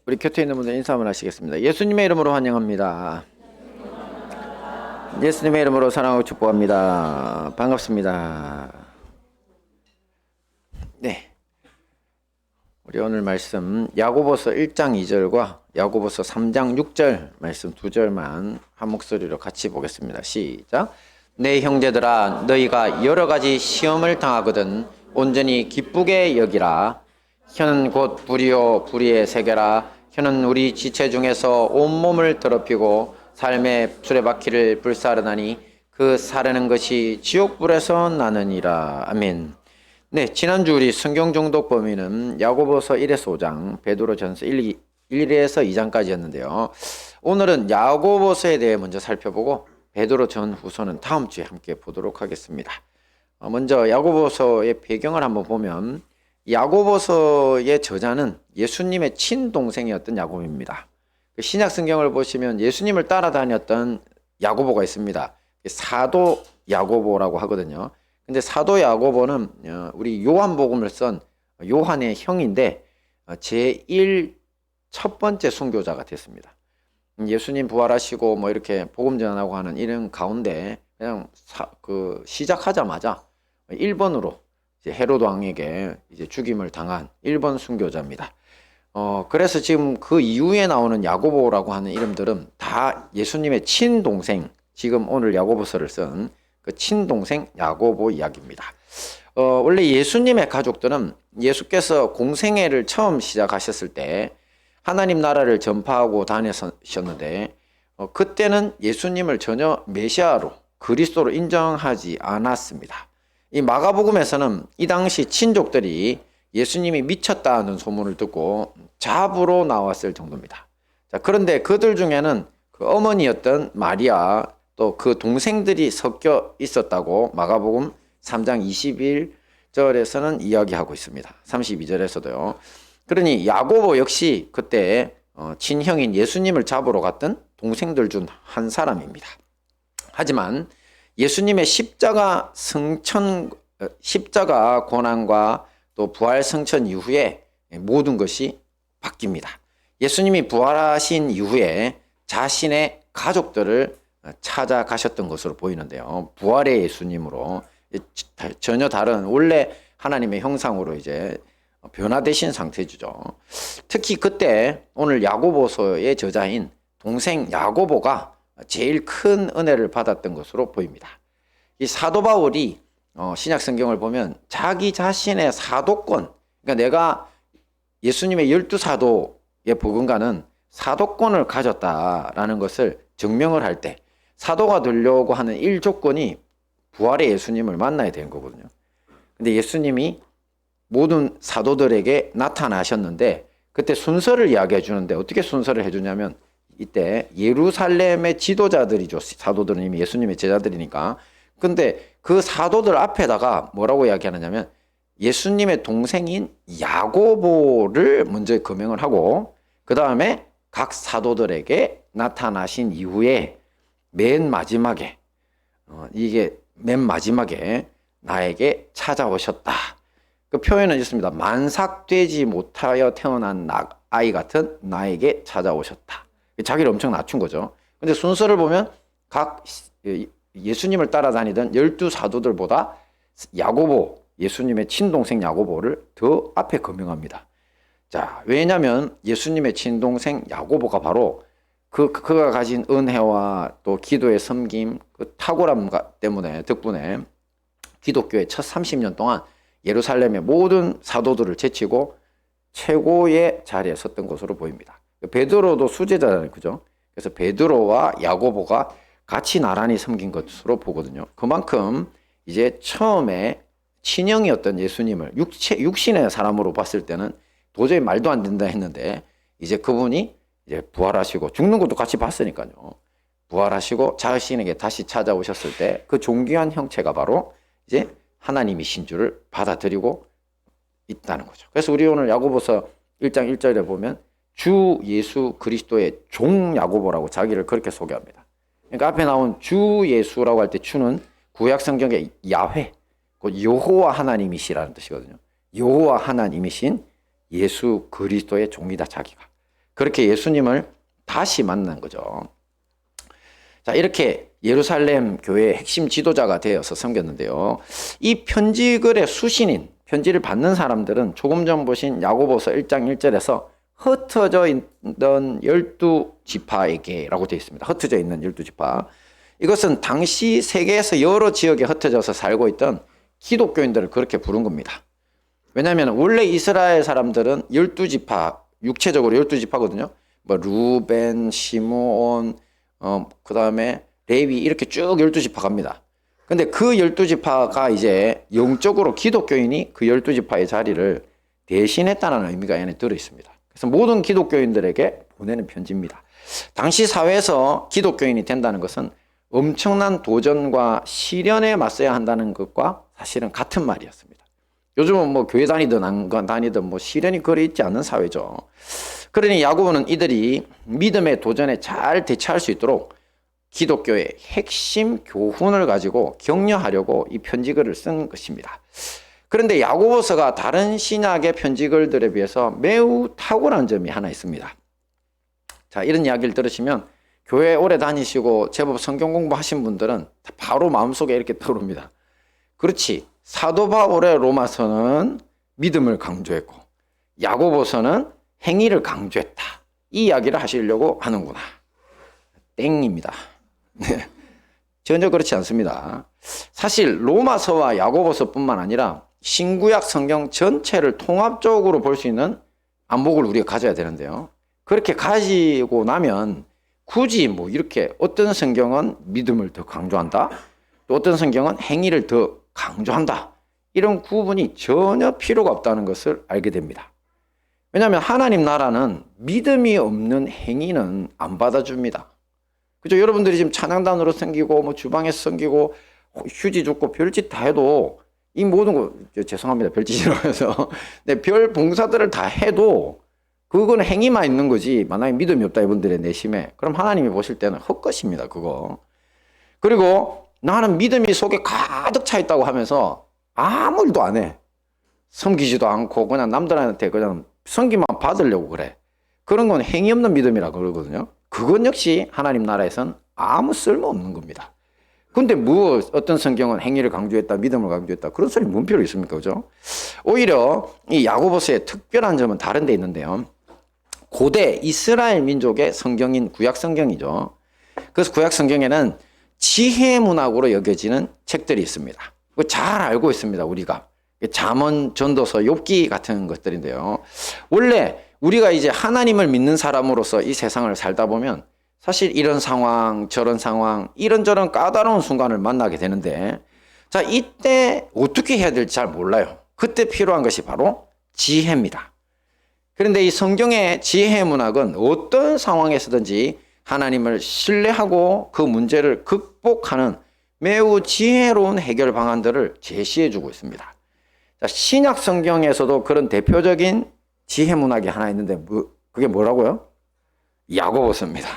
우리 곁에 있는 분들 인사 한번 하시겠습니다. 예수님의 이름으로 환영합니다. 예수님의 이름으로 사랑하고 축복합니다. 반갑습니다. 네, 우리 오늘 말씀 야고보서 1장 2절과 야고보서 3장 6절 말씀 두 절만 한 목소리로 같이 보겠습니다. 시작. 내 형제들아, 너희가 여러 가지 시험을 당하거든 온전히 기쁘게 여기라. 혀는 곧 불이요 불의의 세계라. 혀는 우리 지체 중에서 온몸을 더럽히고 삶의 수레바퀴를 불사르나니 그 사르는 것이 지옥불에서 나느니라. 아멘. 네, 지난주 우리 성경 종독 범위는 야고보서 1에서 5장, 베드로전서 1에서 2장까지였는데요. 오늘은 야고보서에 대해 먼저 살펴보고 베드로 전후서는 다음 주에 함께 보도록 하겠습니다. 먼저 야고보서의 배경을 한번 보면 야고보서의 저자는 예수님의 친동생이었던 야고보입니다. 신약 성경을 보시면 예수님을 따라다녔던 야고보가 있습니다. 사도 야고보라고 하거든요. 근데 사도 야고보는 우리 요한복음을 쓴 요한의 형인데 제1 첫 번째 순교자가 됐습니다. 예수님 부활하시고 뭐 이렇게 복음 전하고 하는 이런 가운데 그냥 시작하자마자 1번으로 헤로드 왕에게 이제 죽임을 당한 1번 순교자입니다. 그래서 지금 그 이후에 나오는 야고보라고 하는 이름들은 다 예수님의 친동생, 지금 오늘 야고보서를 쓴 그 친동생 야고보 이야기입니다. 원래 예수님의 가족들은 예수께서 공생애를 처음 시작하셨을 때 하나님 나라를 전파하고 다니셨는데 그때는 예수님을 전혀 메시아로 그리스도로 인정하지 않았습니다. 이 마가복음에서는 이 당시 친족들이 예수님이 미쳤다는 소문을 듣고 잡으러 나왔을 정도입니다. 자, 그런데 그들 중에는 그 어머니였던 마리아 또 그 동생들이 섞여 있었다고 마가복음 3장 21절에서는 이야기하고 있습니다. 32절에서도요. 그러니 야고보 역시 그때 친형인 예수님을 잡으러 갔던 동생들 중 한 사람입니다. 하지만 예수님의 십자가 고난과 또 부활 성천 이후에 모든 것이 바뀝니다. 예수님이 부활하신 이후에 자신의 가족들을 찾아가셨던 것으로 보이는데요. 부활의 예수님으로 전혀 다른 원래 하나님의 형상으로 이제 변화되신 상태죠. 특히 그때 오늘 야고보서의 저자인 동생 야고보가 제일 큰 은혜를 받았던 것으로 보입니다. 이 사도 바울이 신약 성경을 보면 자기 자신의 사도권, 그러니까 내가 예수님의 12사도의 복음가는 사도권을 가졌다라는 것을 증명을 할 때 사도가 되려고 하는 1조건이 부활의 예수님을 만나야 되는 거거든요. 근데 예수님이 모든 사도들에게 나타나셨는데 그때 순서를 이야기해 주는데 어떻게 순서를 해주냐면 이때 예루살렘의 지도자들이죠. 사도들은 이미 예수님의 제자들이니까. 근데 그 사도들 앞에다가 뭐라고 이야기하느냐면 예수님의 동생인 야고보를 먼저 거명을 하고 그 다음에 각 사도들에게 나타나신 이후에 맨 마지막에 나에게 찾아오셨다. 그 표현은 있습니다. 만삭되지 못하여 태어난 아이 같은 나에게 찾아오셨다. 자기를 엄청 낮춘 거죠. 근데 순서를 보면 각 예수님을 따라다니던 12사도들보다 야고보, 예수님의 친동생 야고보를 더 앞에 거명합니다. 자, 왜냐하면 예수님의 친동생 야고보가 바로 그가 가진 은혜와 또 기도의 섬김, 그 탁월함 덕분에 기독교의 첫 30년 동안 예루살렘의 모든 사도들을 제치고 최고의 자리에 섰던 것으로 보입니다. 베드로도 수제자잖아요, 그죠? 그래서 베드로와 야고보가 같이 나란히 섬긴 것으로 보거든요. 그만큼 이제 처음에 친형이었던 예수님을 육신의 사람으로 봤을 때는 도저히 말도 안 된다 했는데 이제 그분이 이제 부활하시고 죽는 것도 같이 봤으니까요. 부활하시고 자신에게 다시 찾아오셨을 때 그 존귀한 형체가 바로 이제 하나님이신 줄을 받아들이고 있다는 거죠. 그래서 우리 오늘 야고보서 1장 1절에 보면 주 예수 그리스도의 종 야고보라고 자기를 그렇게 소개합니다. 그러니까 앞에 나온 주 예수라고 할 때 주는 구약 성경의 야훼, 여호와 하나님이시라는 뜻이거든요. 여호와 하나님이신 예수 그리스도의 종이다 자기가. 그렇게 예수님을 다시 만난 거죠. 자, 이렇게 예루살렘 교회의 핵심 지도자가 되어서 섬겼는데요. 이 편지글의 수신인, 편지를 받는 사람들은 조금 전 보신 야고보서 1장 1절에서 흩어져 있는 12지파에게라고 되어 있습니다. 흩어져 있는 12지파. 이것은 당시 세계에서 여러 지역에 흩어져서 살고 있던 기독교인들을 그렇게 부른 겁니다. 왜냐하면 원래 이스라엘 사람들은 12지파, 육체적으로 12지파거든요. 뭐 루벤, 시므온, 그 다음에 레위 이렇게 쭉 12지파 갑니다. 근데 그 12지파가 이제 영적으로 기독교인이 그 12지파의 자리를 대신했다는 의미가 안에 들어 있습니다. 그래서 모든 기독교인들에게 보내는 편지입니다. 당시 사회에서 기독교인이 된다는 것은 엄청난 도전과 시련에 맞서야 한다는 것과 사실은 같은 말이었습니다. 요즘은 뭐 교회 다니든 안 다니든 뭐 시련이 거리 있지 않는 사회죠. 그러니 야고보는 이들이 믿음의 도전에 잘 대처할 수 있도록 기독교의 핵심 교훈을 가지고 격려하려고 이 편지글을 쓴 것입니다. 그런데 야고보서가 다른 신약의 편지글들에 비해서 매우 탁월한 점이 하나 있습니다. 자, 이런 이야기를 들으시면 교회 오래 다니시고 제법 성경 공부하신 분들은 바로 마음속에 이렇게 떠오릅니다. 그렇지, 사도 바울의 로마서는 믿음을 강조했고 야고보서는 행위를 강조했다. 이 이야기를 하시려고 하는구나. 땡입니다. 네. 전혀 그렇지 않습니다. 사실 로마서와 야고보서뿐만 아니라 신구약 성경 전체를 통합적으로 볼 수 있는 안목을 우리가 가져야 되는데요. 그렇게 가지고 나면 굳이 뭐 이렇게 어떤 성경은 믿음을 더 강조한다, 또 어떤 성경은 행위를 더 강조한다, 이런 구분이 전혀 필요가 없다는 것을 알게 됩니다. 왜냐하면 하나님 나라는 믿음이 없는 행위는 안 받아줍니다. 그죠? 여러분들이 지금 찬양단으로 섬기고 뭐 주방에서 섬기고 휴지 줍고 별짓 다 해도 이 모든 거, 죄송합니다, 별짓이라고 해서 네, 별 봉사들을 다 해도 그건 행위만 있는 거지 만약에 믿음이 없다 이분들의 내심에, 그럼 하나님이 보실 때는 헛것입니다, 그거. 그리고 나는 믿음이 속에 가득 차 있다고 하면서 아무 일도 안 해, 섬기지도 않고 그냥 남들한테 그냥 섬기만 받으려고 그래, 그런 건 행위 없는 믿음이라고 그러거든요. 그건 역시 하나님 나라에선 아무 쓸모없는 겁니다. 근데 뭐 어떤 성경은 행위를 강조했다, 믿음을 강조했다, 그런 소리 뭔 필요 있습니까? 그죠? 오히려 이 야고보서의 특별한 점은 다른 데 있는데요. 고대 이스라엘 민족의 성경인 구약 성경이죠. 그래서 구약 성경에는 지혜 문학으로 여겨지는 책들이 있습니다. 잘 알고 있습니다, 우리가. 잠언, 전도서, 욥기 같은 것들인데요. 원래 우리가 이제 하나님을 믿는 사람으로서 이 세상을 살다 보면 사실 이런 상황, 저런 상황, 이런저런 까다로운 순간을 만나게 되는데, 자, 이때 어떻게 해야 될지 잘 몰라요. 그때 필요한 것이 바로 지혜입니다. 그런데 이 성경의 지혜 문학은 어떤 상황에서든지 하나님을 신뢰하고 그 문제를 극복하는 매우 지혜로운 해결 방안들을 제시해 주고 있습니다. 자, 신약 성경에서도 그런 대표적인 지혜 문학이 하나 있는데 그게 뭐라고요? 야고보서입니다.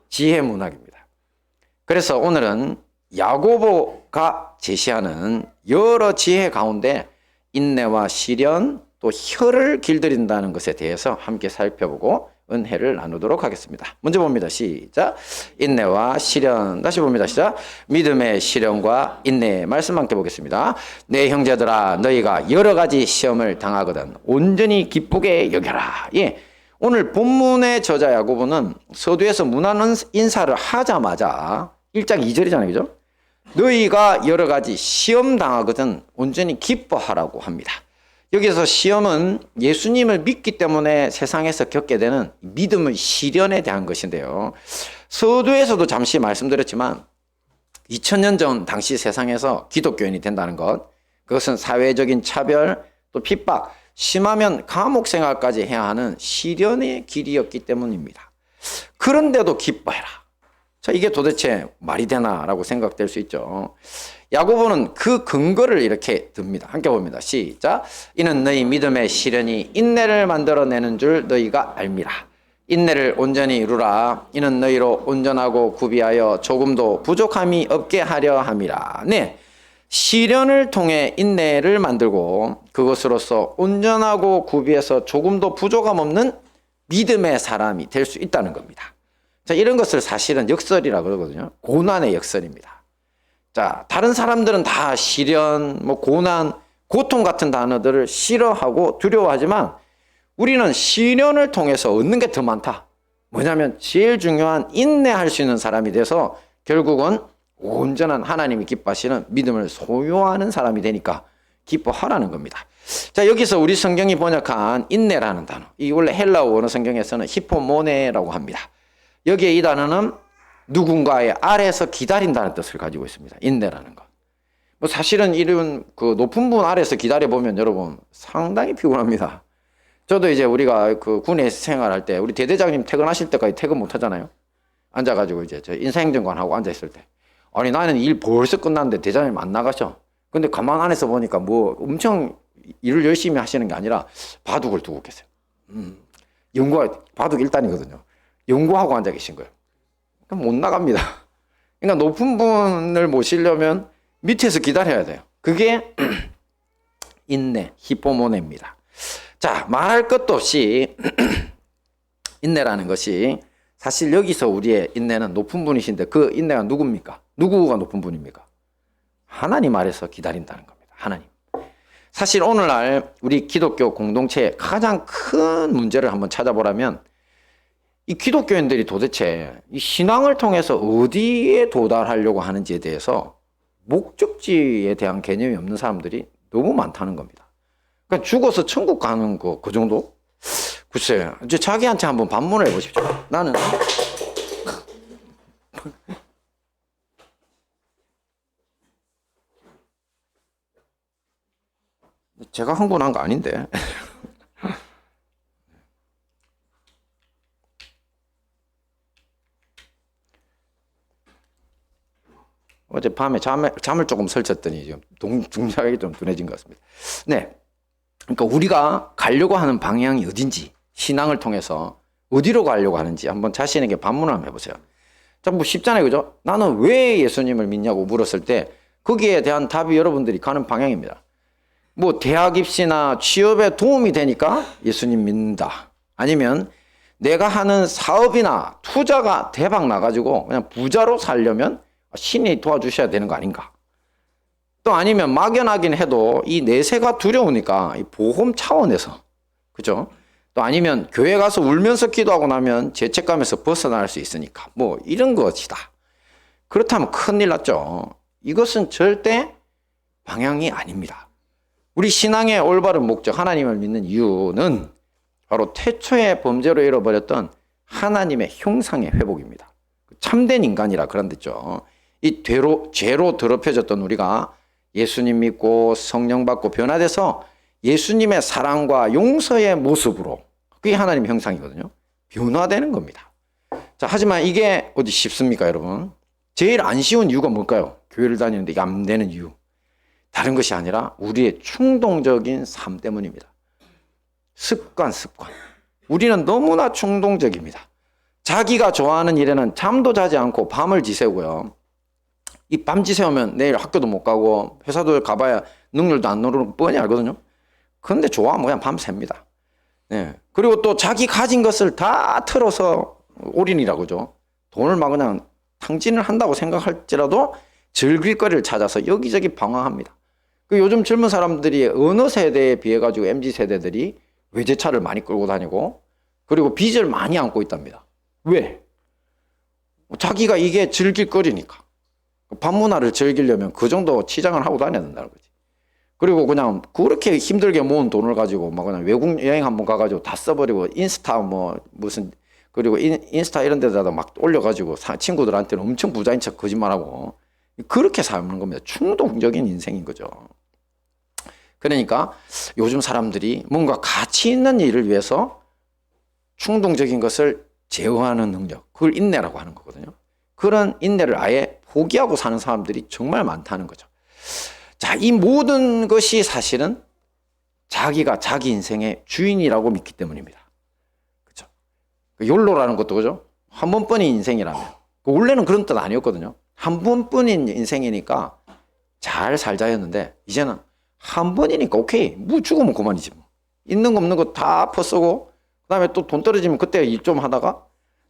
지혜 문학입니다. 그래서 오늘은 야고보가 제시하는 여러 지혜 가운데 인내와 시련, 또 혀를 길들인다는 것에 대해서 함께 살펴보고 은혜를 나누도록 하겠습니다. 먼저 봅니다. 시작. 인내와 시련. 다시 봅니다. 시작. 믿음의 시련과 인내의 말씀 함께 보겠습니다. 내 형제들아, 너희가 여러 가지 시험을 당하거든 온전히 기쁘게 여겨라. 예. 오늘 본문의 저자 야고보는 서두에서 문안 인사를 하자마자 1장 2절이잖아요. 그죠? 너희가 여러 가지 시험 당하거든 온전히 기뻐하라고 합니다. 여기서 시험은 예수님을 믿기 때문에 세상에서 겪게 되는 믿음의 시련에 대한 것인데요. 서두에서도 잠시 말씀드렸지만 2000년 전 당시 세상에서 기독교인이 된다는 것, 그것은 사회적인 차별, 또 핍박, 심하면 감옥 생활까지 해야 하는 시련의 길이었기 때문입니다. 그런데도 기뻐해라. 자, 이게 도대체 말이 되나라고 생각될 수 있죠. 야고보는 그 근거를 이렇게 듭니다. 함께 봅니다. 시작. 이는 너희 믿음의 시련이 인내를 만들어내는 줄 너희가 알미라. 인내를 온전히 이루라. 이는 너희로 온전하고 구비하여 조금도 부족함이 없게 하려 함이라. 네, 시련을 통해 인내를 만들고 그것으로서 온전하고 구비해서 조금도 부족함 없는 믿음의 사람이 될 수 있다는 겁니다. 자, 이런 것을 사실은 역설이라고 그러거든요. 고난의 역설입니다. 자, 다른 사람들은 다 시련, 고난, 고통 같은 단어들을 싫어하고 두려워하지만 우리는 시련을 통해서 얻는 게 더 많다. 뭐냐면 제일 중요한 인내할 수 있는 사람이 돼서 결국은 온전한 하나님이 기뻐하시는 믿음을 소유하는 사람이 되니까 기뻐하라는 겁니다. 자, 여기서 우리 성경이 번역한 인내라는 단어, 이 원래 헬라어 원어 성경에서는 히포모네라고 합니다. 여기에 이 단어는 누군가의 아래에서 기다린다는 뜻을 가지고 있습니다. 인내라는 것. 사실은 이런 그 높은 분 아래에서 기다려 보면 여러분 상당히 피곤합니다. 저도 이제 우리가 그 군에 생활할 때 우리 대대장님 퇴근하실 때까지 퇴근 못 하잖아요. 앉아가지고 이제 저 인사행정관하고 앉아있을 때. 아니 나는 일 벌써 끝났는데 대장님 안 나가셔. 근데 가만 안에서 보니까 엄청 일을 열심히 하시는 게 아니라 바둑을 두고 계세요. 바둑 1단이거든요. 연구하고 앉아 계신 거예요. 그럼 못 나갑니다. 그러니까 높은 분을 모시려면 밑에서 기다려야 돼요. 그게 인내, 히포모네입니다. 자, 말할 것도 없이 인내라는 것이 사실 여기서 우리의 인내는 높은 분이신데 그 인내가 누굽니까? 누구가 높은 분입니까? 하나님 아래서 기다린다는 겁니다. 하나님. 사실 오늘날 우리 기독교 공동체의 가장 큰 문제를 한번 찾아보라면 이 기독교인들이 도대체 이 신앙을 통해서 어디에 도달하려고 하는지에 대해서 목적지에 대한 개념이 없는 사람들이 너무 많다는 겁니다. 그러니까 죽어서 천국 가는 거 그 정도? 글쎄요. 이제 자기한테 한번 반문을 해보십시오. 나는 제가 흥분한 거 아닌데. 어젯밤에 잠을 조금 설쳤더니 지금 동작이 좀 둔해진 것 같습니다. 네. 그러니까 우리가 가려고 하는 방향이 어딘지, 신앙을 통해서 어디로 가려고 하는지 한번 자신에게 반문을 한번 해보세요. 자, 쉽잖아요. 그죠? 나는 왜 예수님을 믿냐고 물었을 때 거기에 대한 답이 여러분들이 가는 방향입니다. 대학 입시나 취업에 도움이 되니까 예수님 믿는다. 아니면 내가 하는 사업이나 투자가 대박 나가지고 그냥 부자로 살려면 신이 도와주셔야 되는 거 아닌가? 또 아니면 막연하긴 해도 이 내세가 두려우니까 이 보험 차원에서, 그죠? 또 아니면 교회 가서 울면서 기도하고 나면 죄책감에서 벗어날 수 있으니까 이런 것이다. 그렇다면 큰일 났죠. 이것은 절대 방향이 아닙니다. 우리 신앙의 올바른 목적, 하나님을 믿는 이유는 바로 태초에 범죄로 잃어버렸던 하나님의 형상의 회복입니다. 참된 인간이라 그런댔죠. 이 죄로 더럽혀졌던 우리가 예수님 믿고 성령 받고 변화돼서 예수님의 사랑과 용서의 모습으로, 그게 하나님의 형상이거든요. 변화되는 겁니다. 자, 하지만 이게 어디 쉽습니까, 여러분? 제일 안 쉬운 이유가 뭘까요? 교회를 다니는데 이게 안 되는 이유. 다른 것이 아니라 우리의 충동적인 삶 때문입니다. 습관. 우리는 너무나 충동적입니다. 자기가 좋아하는 일에는 잠도 자지 않고 밤을 지새고요. 이 밤 지새우면 내일 학교도 못 가고 회사도 가봐야 능률도 안 오르는 거 뻔히 알거든요. 그런데 좋아하면 그냥 밤새입니다. 네. 그리고 또 자기 가진 것을 다 틀어서 올인이라고 그러죠. 돈을 막 그냥 탕진을 한다고 생각할지라도 즐길 거리를 찾아서 여기저기 방황합니다. 요즘 젊은 사람들이 어느 세대에 비해 가지고 MZ세대들이 외제차를 많이 끌고 다니고 그리고 빚을 많이 안고 있답니다. 왜? 자기가 이게 즐길 거리니까. 밤문화를 즐기려면 그 정도 치장을 하고 다녀야 된다는 거지. 그리고 그냥 그렇게 힘들게 모은 돈을 가지고 막 그냥 외국 여행 한번 가가지고 다 써버리고 인스타 그리고 인스타 이런 데다가 막 올려가지고 친구들한테는 엄청 부자인 척 거짓말하고 그렇게 사는 겁니다. 충동적인 인생인 거죠. 그러니까 요즘 사람들이 뭔가 가치 있는 일을 위해서 충동적인 것을 제어하는 능력, 그걸 인내라고 하는 거거든요. 그런 인내를 아예 포기하고 사는 사람들이 정말 많다는 거죠. 자, 이 모든 것이 사실은 자기가 자기 인생의 주인이라고 믿기 때문입니다. 그렇죠? 욜로라는 것도 그죠? 한 번뿐인 인생이라면. 원래는 그런 뜻 아니었거든요. 한 번뿐인 인생이니까 잘 살자였는데 이제는 한 번이니까 오케이. 죽으면 그만이지. 있는 거 없는 거 다 퍼쓰고 그다음에 또 돈 떨어지면 그때 일 좀 하다가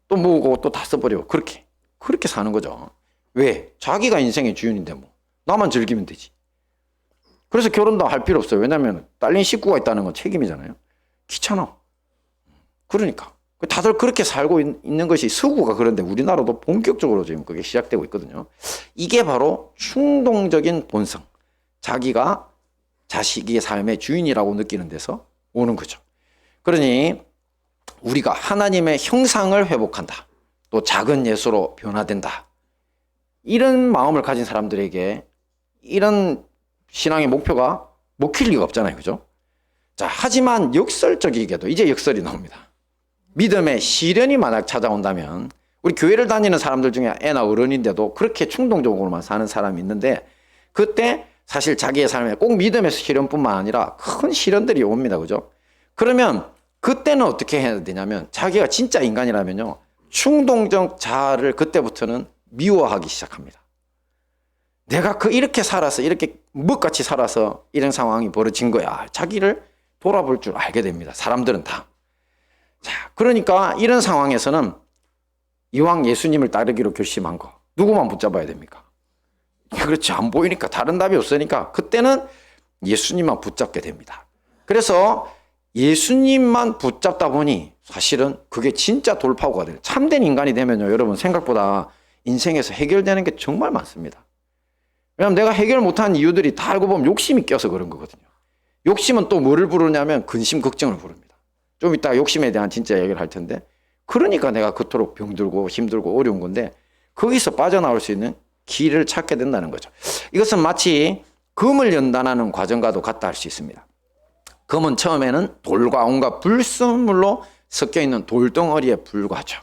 또 모으고 또 다 써버리고 그렇게 사는 거죠. 왜? 자기가 인생의 주인인데 뭐 나만 즐기면 되지. 그래서 결혼도 할 필요 없어요. 왜냐하면 딸린 식구가 있다는 건 책임이잖아요. 귀찮아. 그러니까 다들 그렇게 살고 있는 것이 서구가 그런데 우리나라도 본격적으로 지금 그게 시작되고 있거든요. 이게 바로 충동적인 본성. 자기가 자식의 삶의 주인이라고 느끼는 데서 오는 거죠. 그러니 우리가 하나님의 형상을 회복한다. 또 작은 예수로 변화된다. 이런 마음을 가진 사람들에게 이런 신앙의 목표가 먹힐 리가 없잖아요. 그죠? 자, 하지만 역설적이게도 이제 역설이 나옵니다. 믿음의 시련이 만약 찾아온다면 우리 교회를 다니는 사람들 중에 애나 어른인데도 그렇게 충동적으로만 사는 사람이 있는데 그때 사실 자기의 삶에 꼭 믿음의 시련뿐만 아니라 큰 시련들이 옵니다. 그죠? 그러면 그때는 어떻게 해야 되냐면 자기가 진짜 인간이라면요. 충동적 자아를 그때부터는 미워하기 시작합니다. 내가 이렇게 살아서 이렇게 먹같이 살아서 이런 상황이 벌어진 거야. 자기를 돌아볼 줄 알게 됩니다. 사람들은 다. 자, 그러니까 이런 상황에서는 이왕 예수님을 따르기로 결심한 거 누구만 붙잡아야 됩니까? 그렇지, 안 보이니까 다른 답이 없으니까 그때는 예수님만 붙잡게 됩니다. 그래서 예수님만 붙잡다 보니 사실은 그게 진짜 돌파구가 돼요. 참된 인간이 되면요, 여러분 생각보다 인생에서 해결되는 게 정말 많습니다. 왜냐하면 내가 해결 못한 이유들이 다 알고 보면 욕심이 껴서 그런 거거든요. 욕심은 또 뭐를 부르냐면 근심, 걱정을 부릅니다. 좀 이따 욕심에 대한 진짜 얘기를 할 텐데 그러니까 내가 그토록 병들고 힘들고 어려운 건데 거기서 빠져나올 수 있는 길을 찾게 된다는 거죠. 이것은 마치 금을 연단하는 과정과도 같다 할 수 있습니다. 금은 처음에는 돌과 온갖 불순물로 섞여 있는 돌덩어리에 불과하죠.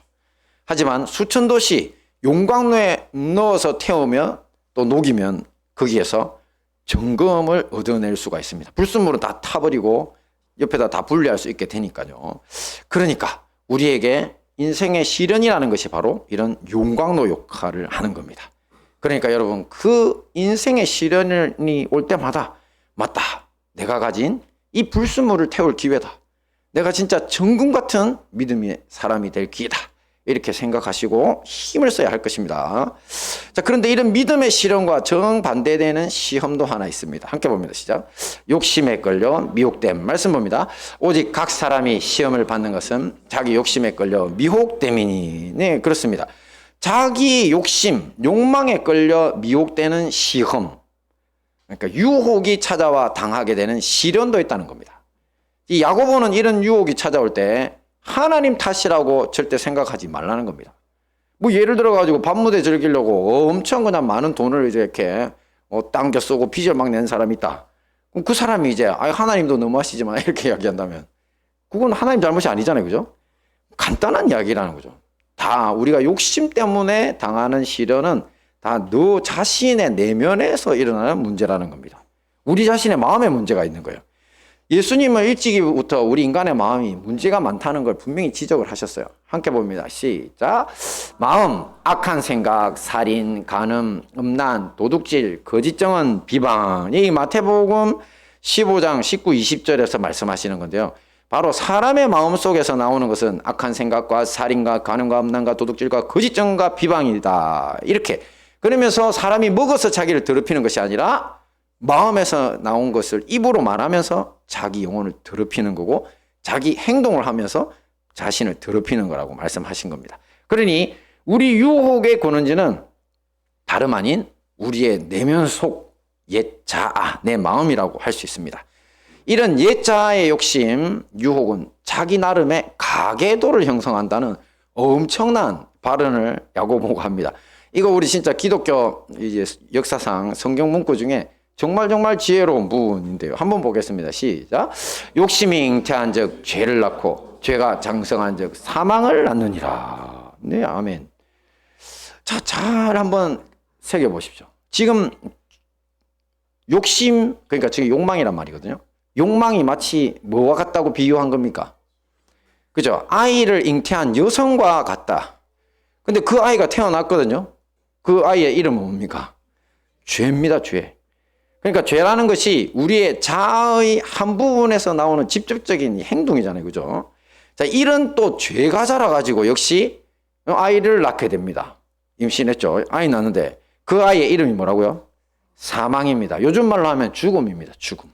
하지만 수천 도시 용광로에 넣어서 태우며 또 녹이면 거기에서 정금을 얻어낼 수가 있습니다. 불순물은 다 타버리고 옆에다 다 분리할 수 있게 되니까요. 그러니까 우리에게 인생의 시련이라는 것이 바로 이런 용광로 역할을 하는 겁니다. 그러니까 여러분 그 인생의 시련이 올 때마다 맞다. 내가 가진 이 불순물을 태울 기회다. 내가 진짜 정금 같은 믿음의 사람이 될 기회다. 이렇게 생각하시고 힘을 써야 할 것입니다. 자, 그런데 이런 믿음의 시련과 정반대되는 시험도 하나 있습니다. 함께 봅니다. 시작. 욕심에 끌려 미혹됨. 말씀 봅니다. 오직 각 사람이 시험을 받는 것은 자기 욕심에 끌려 미혹됨이니. 네, 그렇습니다. 자기 욕심, 욕망에 끌려 미혹되는 시험. 그러니까 유혹이 찾아와 당하게 되는 시련도 있다는 겁니다. 이 야고보는 이런 유혹이 찾아올 때 하나님 탓이라고 절대 생각하지 말라는 겁니다. 뭐 예를 들어가지고 밤무대 즐기려고 엄청 그냥 많은 돈을 이렇게 당겨 쓰고 빚을 막 낸 사람이 있다. 그럼 그 사람이 이제 하나님도 너무하시지만 이렇게 이야기한다면 그건 하나님 잘못이 아니잖아요. 그죠? 간단한 이야기라는 거죠. 다 우리가 욕심 때문에 당하는 시련은 다 너 자신의 내면에서 일어나는 문제라는 겁니다. 우리 자신의 마음에 문제가 있는 거예요. 예수님은 일찍이부터 우리 인간의 마음이 문제가 많다는 걸 분명히 지적을 하셨어요. 함께 봅니다. 시작. 마음, 악한 생각, 살인, 간음, 음란, 도둑질, 거짓정언, 비방. 이 마태복음 15장 19, 20절에서 말씀하시는 건데요. 바로 사람의 마음 속에서 나오는 것은 악한 생각과 살인과 간음과 음란과 도둑질과 거짓정언과 비방이다. 이렇게. 그러면서 사람이 먹어서 자기를 더럽히는 것이 아니라 마음에서 나온 것을 입으로 말하면서 자기 영혼을 더럽히는 거고 자기 행동을 하면서 자신을 더럽히는 거라고 말씀하신 겁니다. 그러니 우리 유혹의 근원지는 다름 아닌 우리의 내면 속 옛 자아, 내 마음이라고 할 수 있습니다. 이런 옛 자아의 욕심, 유혹은 자기 나름의 가계도를 형성한다는 엄청난 발언을 야고보가 합니다. 이거 우리 진짜 기독교 이제 역사상 성경 문구 중에 정말 지혜로운 부분인데요. 한번 보겠습니다. 시작. 욕심이 잉태한 즉 죄를 낳고 죄가 장성한 즉 사망을 낳느니라. 네, 아멘. 자, 잘 한번 새겨보십시오. 지금 욕심, 그러니까 지금 욕망이란 말이거든요. 욕망이 마치 뭐와 같다고 비유한 겁니까? 그죠? 아이를 잉태한 여성과 같다. 근데 그 아이가 태어났거든요. 그 아이의 이름은 뭡니까? 죄입니다, 죄. 그러니까 죄라는 것이 우리의 자아의 한 부분에서 나오는 직접적인 행동이잖아요. 그죠? 자, 이런 또 죄가 자라가지고 역시 아이를 낳게 됩니다. 임신했죠. 아이 낳는데 그 아이의 이름이 뭐라고요? 사망입니다. 요즘 말로 하면 죽음입니다. 죽음.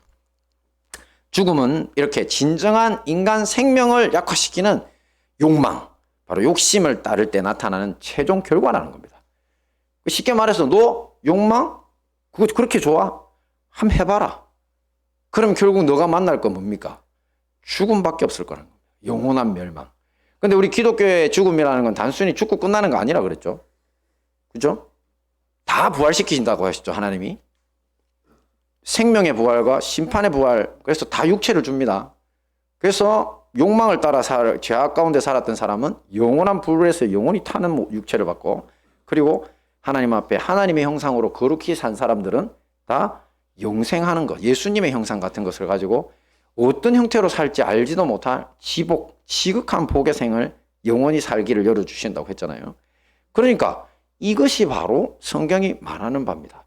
죽음은 이렇게 진정한 인간 생명을 약화시키는 욕망, 바로 욕심을 따를 때 나타나는 최종 결과라는 겁니다. 쉽게 말해서 너 욕망? 그거 그렇게 좋아? 한번 해봐라. 그럼 결국 너가 만날 건 뭡니까? 죽음밖에 없을 거라는 겁니다. 영원한 멸망. 근데 우리 기독교의 죽음이라는 건 단순히 죽고 끝나는 거 아니라 그랬죠. 그죠? 다 부활시키신다고 하셨죠, 하나님이. 생명의 부활과 심판의 부활, 그래서 다 육체를 줍니다. 그래서 욕망을 따라 죄악 가운데 살았던 사람은 영원한 불에서 영원히 타는 육체를 받고, 그리고 하나님 앞에 하나님의 형상으로 거룩히 산 사람들은 다 영생하는 것, 예수님의 형상 같은 것을 가지고 어떤 형태로 살지 알지도 못할 지극한 복의 생을 영원히 살기를 열어주신다고 했잖아요. 그러니까 이것이 바로 성경이 말하는 바입니다.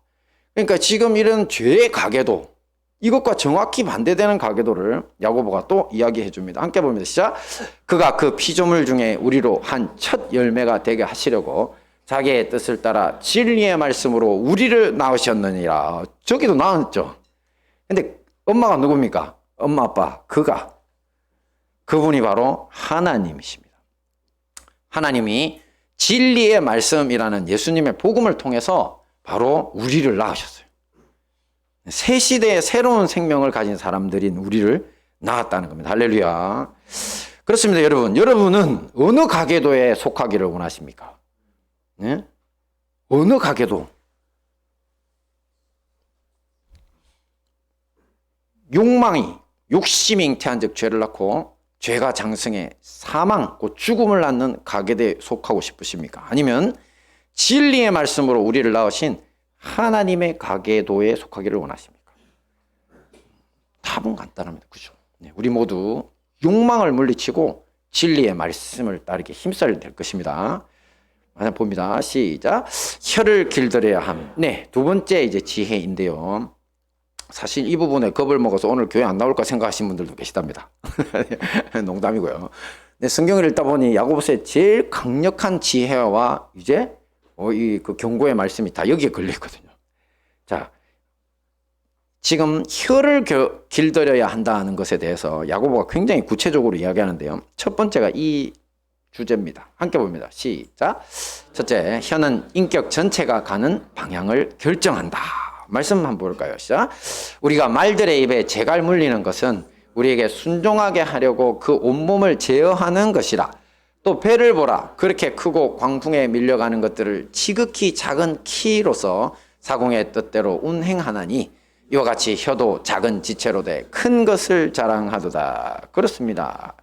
그러니까 지금 이런 죄의 가계도, 이것과 정확히 반대되는 가계도를 야고보가 또 이야기해 줍니다. 함께 봅니다. 시작. 그가 그 피조물 중에 우리로 한 첫 열매가 되게 하시려고 자기의 뜻을 따라 진리의 말씀으로 우리를 낳으셨느니라. 저기도 낳았죠. 근데 엄마가 누굽니까? 엄마 아빠. 그분이 바로 하나님이십니다. 하나님이 진리의 말씀이라는 예수님의 복음을 통해서 바로 우리를 낳으셨어요. 새 시대의 새로운 생명을 가진 사람들인 우리를 낳았다는 겁니다. 할렐루야. 그렇습니다, 여러분. 여러분은 어느 가계도에 속하기를 원하십니까? 네? 어느 가계도. 욕심이 잉태한 즉 죄를 낳고 죄가 장성해 사망, 곧 죽음을 낳는 가계대에 속하고 싶으십니까? 아니면 진리의 말씀으로 우리를 낳으신 하나님의 가계도에 속하기를 원하십니까? 답은 간단합니다. 그죠? 네, 우리 모두 욕망을 물리치고 진리의 말씀을 따르게 힘써야 될 것입니다. 하나 봅니다. 시작. 혀를 길들여야 함. 네, 두 번째 이제 지혜인데요. 사실 이 부분에 겁을 먹어서 오늘 교회 안 나올까 생각하시는 분들도 계시답니다. 농담이고요. 네, 성경을 읽다 보니 야고보서의 제일 강력한 지혜와 이제 그 경고의 말씀이 다 여기에 걸려 있거든요. 자, 지금 혀를 길들여야 한다는 것에 대해서 야고보가 굉장히 구체적으로 이야기하는데요. 첫 번째가 이 주제입니다. 함께 봅니다. 시작. 첫째, 혀는 인격 전체가 가는 방향을 결정한다. 말씀 한번 볼까요? 시작. 우리가 말들의 입에 재갈 물리는 것은 우리에게 순종하게 하려고 그 온몸을 제어하는 것이라. 또 배를 보라. 그렇게 크고 광풍에 밀려가는 것들을 지극히 작은 키로서 사공의 뜻대로 운행하나니 이와 같이 혀도 작은 지체로 돼 큰 것을 자랑하도다. 그렇습니다.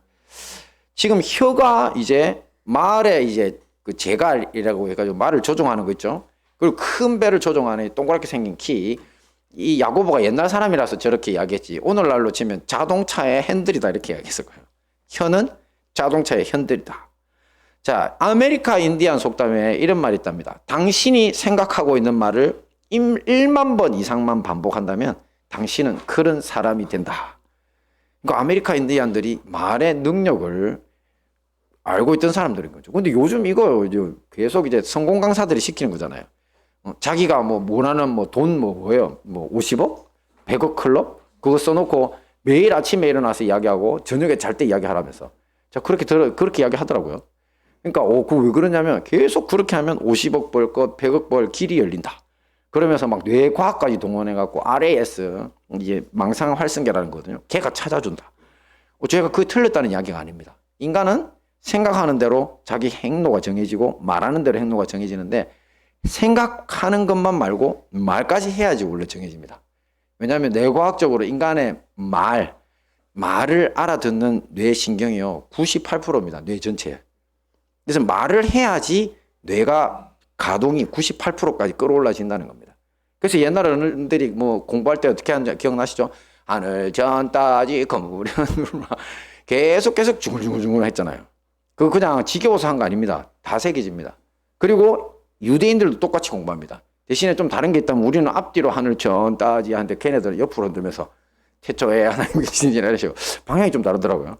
지금 혀가 이제 말에 이제 그 재갈이라고 해가지고 말을 조종하는 거 있죠. 그리고 큰 배를 조종하는 동그랗게 생긴 키. 이 야고보가 옛날 사람이라서 저렇게 이야기했지. 오늘날로 치면 자동차의 핸들이다 이렇게 이야기했을 거예요. 혀는 자동차의 핸들이다. 자, 아메리카 인디안 속담에 이런 말이 있답니다. 당신이 생각하고 있는 말을 1만 번 이상만 반복한다면 당신은 그런 사람이 된다. 그러니까 아메리카 인디안들이 말의 능력을 알고 있던 사람들인 거죠. 근데 요즘 이거 계속 이제 성공 강사들이 시키는 거잖아요. 자기가 뭐 원하는 돈 뭐예요? 50억? 100억 클럽? 그거 써놓고 매일 아침에 일어나서 이야기하고 저녁에 잘 때 이야기하라면서. 자, 그렇게 이야기 하더라고요. 그러니까, 그거 왜 그러냐면 계속 그렇게 하면 50억 벌 것, 100억 벌 길이 열린다. 그러면서 막 뇌과학까지 동원해갖고 RAS, 이제 망상 활성계라는 거거든요. 걔가 찾아준다. 제가 그게 틀렸다는 이야기가 아닙니다. 인간은 생각하는 대로 자기 행로가 정해지고 말하는 대로 행로가 정해지는데 생각하는 것만 말고 말까지 해야지 원래 정해집니다. 왜냐하면 뇌과학적으로 인간의 말을 알아듣는 뇌신경이요 98%입니다. 뇌 전체에. 그래서 말을 해야지 뇌가 가동이 98%까지 끌어올라진다는 겁니다. 그래서 옛날 어른들이 공부할 때 어떻게 하는지 기억나시죠? 하늘 전 따지 거무련 계속 중글중글 했잖아요. 그거 그냥 지겨워서 한 거 아닙니다. 다 새겨집니다. 그리고 유대인들도 똑같이 공부합니다. 대신에 좀 다른 게 있다면 우리는 앞뒤로 하늘 전 따지 하는데 걔네들은 옆으로 흔들면서 태초에 하나님 계신지 이러시고 방향이 좀 다르더라고요.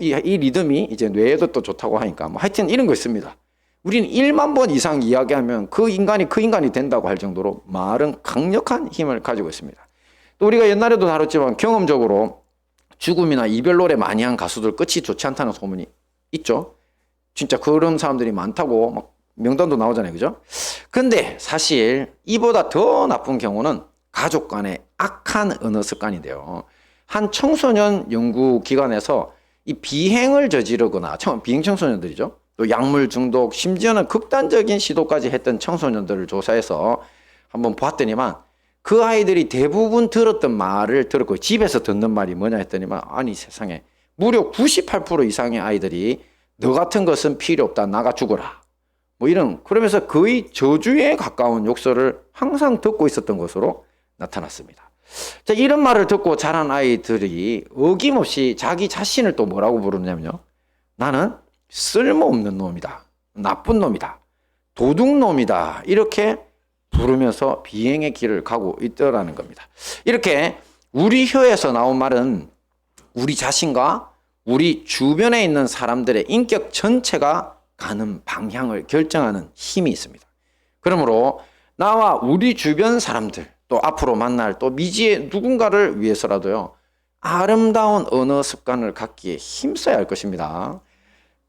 이 리듬이 이제 뇌에도 또 좋다고 하니까 뭐 하여튼 이런 거 있습니다. 우리는 1만 번 이상 이야기하면 그 인간이 된다고 할 정도로 말은 강력한 힘을 가지고 있습니다. 또 우리가 옛날에도 다뤘지만 경험적으로 죽음이나 이별 노래 많이 한 가수들 끝이 좋지 않다는 소문이 있죠. 진짜 그런 사람들이 많다고 막 명단도 나오잖아요. 그죠? 근데 사실 이보다 더 나쁜 경우는 가족 간의 악한 언어 습관인데요. 한 청소년 연구기관에서 이 비행을 저지르거나 비행 청소년들이죠. 또 약물 중독, 심지어는 극단적인 시도까지 했던 청소년들을 조사해서 한번 봤더니만 그 아이들이 대부분 들었던 말을 들었고 집에서 듣는 말이 뭐냐 했더니만 아니 세상에 무려 98% 이상의 아이들이 너 같은 것은 필요 없다 나가 죽어라 뭐 이런 그러면서 거의 저주에 가까운 욕설을 항상 듣고 있었던 것으로 나타났습니다. 자, 이런 말을 듣고 자란 아이들이 어김없이 자기 자신을 또 뭐라고 부르냐면요. 나는 쓸모없는 놈이다. 나쁜 놈이다. 도둑놈이다. 이렇게 부르면서 비행의 길을 가고 있더라는 겁니다. 이렇게 우리 혀에서 나온 말은 우리 자신과 우리 주변에 있는 사람들의 인격 전체가 가는 방향을 결정하는 힘이 있습니다. 그러므로 나와 우리 주변 사람들 또 앞으로 만날 또 미지의 누군가를 위해서라도요. 아름다운 언어 습관을 갖기에 힘써야 할 것입니다.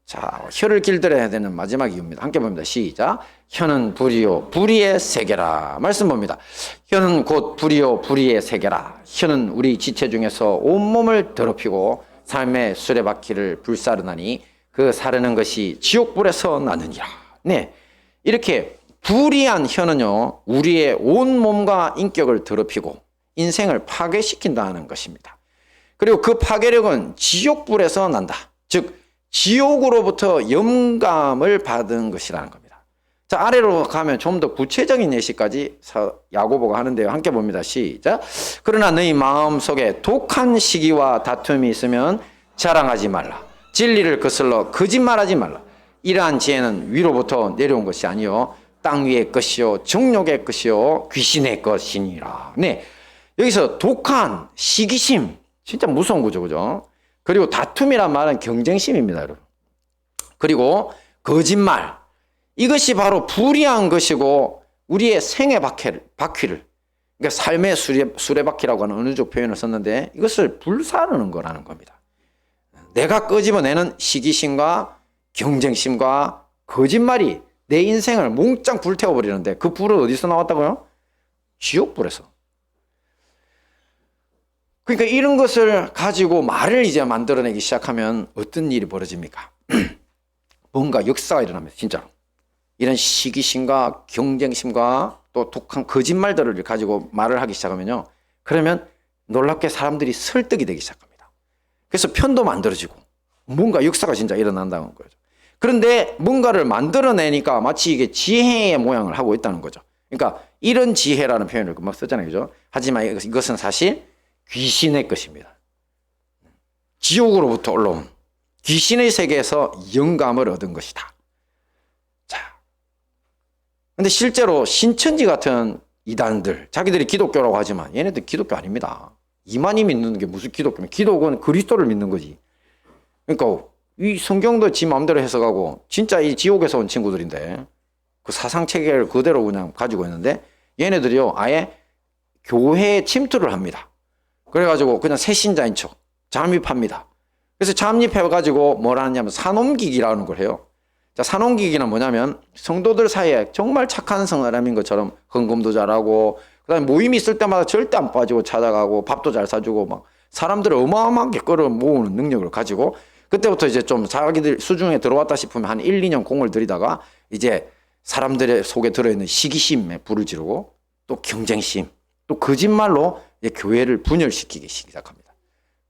자, 혀를 길들여야 되는 마지막 이유입니다. 함께 봅니다. 시작. 혀는 불이요 불의의 세계라. 말씀 봅니다. 혀는 곧 불이요 불의의 세계라. 혀는 우리 지체 중에서 온몸을 더럽히고 삶의 수레바퀴를 불사르나니 그 사르는 것이 지옥불에서 나느니라. 네, 이렇게 불의한 혀는요 우리의 온몸과 인격을 더럽히고 인생을 파괴시킨다는 것입니다. 그리고 그 파괴력은 지옥불에서 난다. 즉 지옥으로부터 영감을 받은 것이라는 겁니다. 자, 아래로 가면 좀 더 구체적인 예시까지 야고보가 하는데요. 함께 봅니다. 시작. 그러나 너희 마음속에 독한 시기와 다툼이 있으면 자랑하지 말라. 진리를 거슬러 거짓말하지 말라. 이러한 지혜는 위로부터 내려온 것이 아니요 땅 위의 것이요 정욕의 것이요 귀신의 것이니라. 네, 여기서 독한 시기심 진짜 무서운 거죠, 그죠? 그리고 다툼이란 말은 경쟁심입니다, 여러분. 그리고 거짓말 이것이 바로 불의한 것이고 우리의 생의 바퀴를 그러니까 삶의 수레바퀴라고 하는 언어적 표현을 썼는데 이것을 불사르는 거라는 겁니다. 내가 끄집어내는 시기심과 경쟁심과 거짓말이 내 인생을 몽땅 불태워버리는데 그 불은 어디서 나왔다고요? 지옥불에서. 그러니까 이런 것을 가지고 말을 이제 만들어내기 시작하면 어떤 일이 벌어집니까? 뭔가 역사가 일어납니다. 진짜로. 이런 시기심과 경쟁심과 또 독한 거짓말들을 가지고 말을 하기 시작하면요. 그러면 놀랍게 사람들이 설득이 되기 시작합니다. 그래서 편도 만들어지고 뭔가 역사가 진짜 일어난다는 거죠. 그런데 뭔가를 만들어내니까 마치 이게 지혜의 모양을 하고 있다는 거죠. 그러니까 이런 지혜라는 표현을 금방 쓰잖아요. 그죠? 하지만 이것은 사실 귀신의 것입니다. 지옥으로부터 올라온 귀신의 세계에서 영감을 얻은 것이다. 자, 근데 실제로 신천지 같은 이단들, 자기들이 기독교라고 하지만 얘네들 기독교 아닙니다. 이만희 믿는 게 무슨 기독교면 기독은 그리스도를 믿는 거지. 그러니까 이 성경도 지 마음대로 해석하고 진짜 이 지옥에서 온 친구들인데 그 사상 체계를 그대로 그냥 가지고 있는데 얘네들이요 아예 교회에 침투를 합니다. 그래가지고 그냥 새신자인 척 잠입합니다. 그래서 잠입해가지고 뭘 하냐면 산옮기기라는 걸 해요. 자, 산옮기기는 뭐냐면 성도들 사이에 정말 착한 사람인 것처럼 헌금도 잘하고 그다음에 모임이 있을 때마다 절대 안 빠지고 찾아가고 밥도 잘 사주고 막 사람들을 어마어마하게 끌어모으는 능력을 가지고 그때부터 이제 좀 자기들 수중에 들어왔다 싶으면 한 1, 2년 공을 들이다가 이제 사람들의 속에 들어있는 시기심에 불을 지르고 또 경쟁심 또 거짓말로 이제 교회를 분열시키기 시작합니다.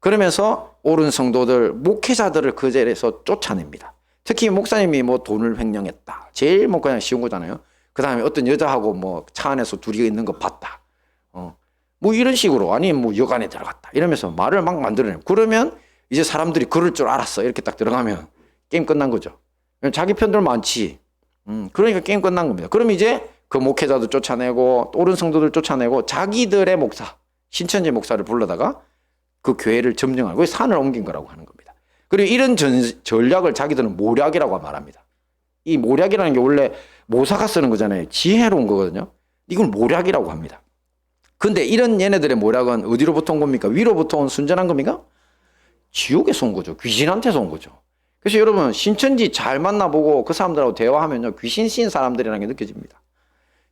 그러면서 옳은 성도들, 목회자들을 그 자리에서 쫓아냅니다. 특히 목사님이 뭐 돈을 횡령했다. 제일 뭐 그냥 쉬운 거잖아요. 그 다음에 어떤 여자하고 뭐 차 안에서 둘이 있는 거 봤다. 뭐 이런 식으로 아니 뭐 여관에 들어갔다. 이러면서 말을 막 만들어내요. 그러면 이제 사람들이 그럴 줄 알았어. 이렇게 딱 들어가면 게임 끝난 거죠. 자기 편들 많지. 그러니까 게임 끝난 겁니다. 그럼 이제 그 목회자도 쫓아내고 옳은 성도들 쫓아내고 자기들의 목사, 신천지 목사를 불러다가 그 교회를 점령하고 산을 옮긴 거라고 하는 겁니다. 그리고 이런 전략을 자기들은 모략이라고 말합니다. 이 모략이라는 게 원래 모사가 쓰는 거잖아요. 지혜로운 거거든요. 이걸 모략이라고 합니다. 근데 이런 얘네들의 모략은 어디로부터 온 겁니까? 위로부터 온 순전한 겁니까? 지옥에서 온 거죠. 귀신한테서 온 거죠. 그래서 여러분 신천지 잘 만나보고 그 사람들하고 대화하면요, 귀신 씌인 사람들이라는 게 느껴집니다.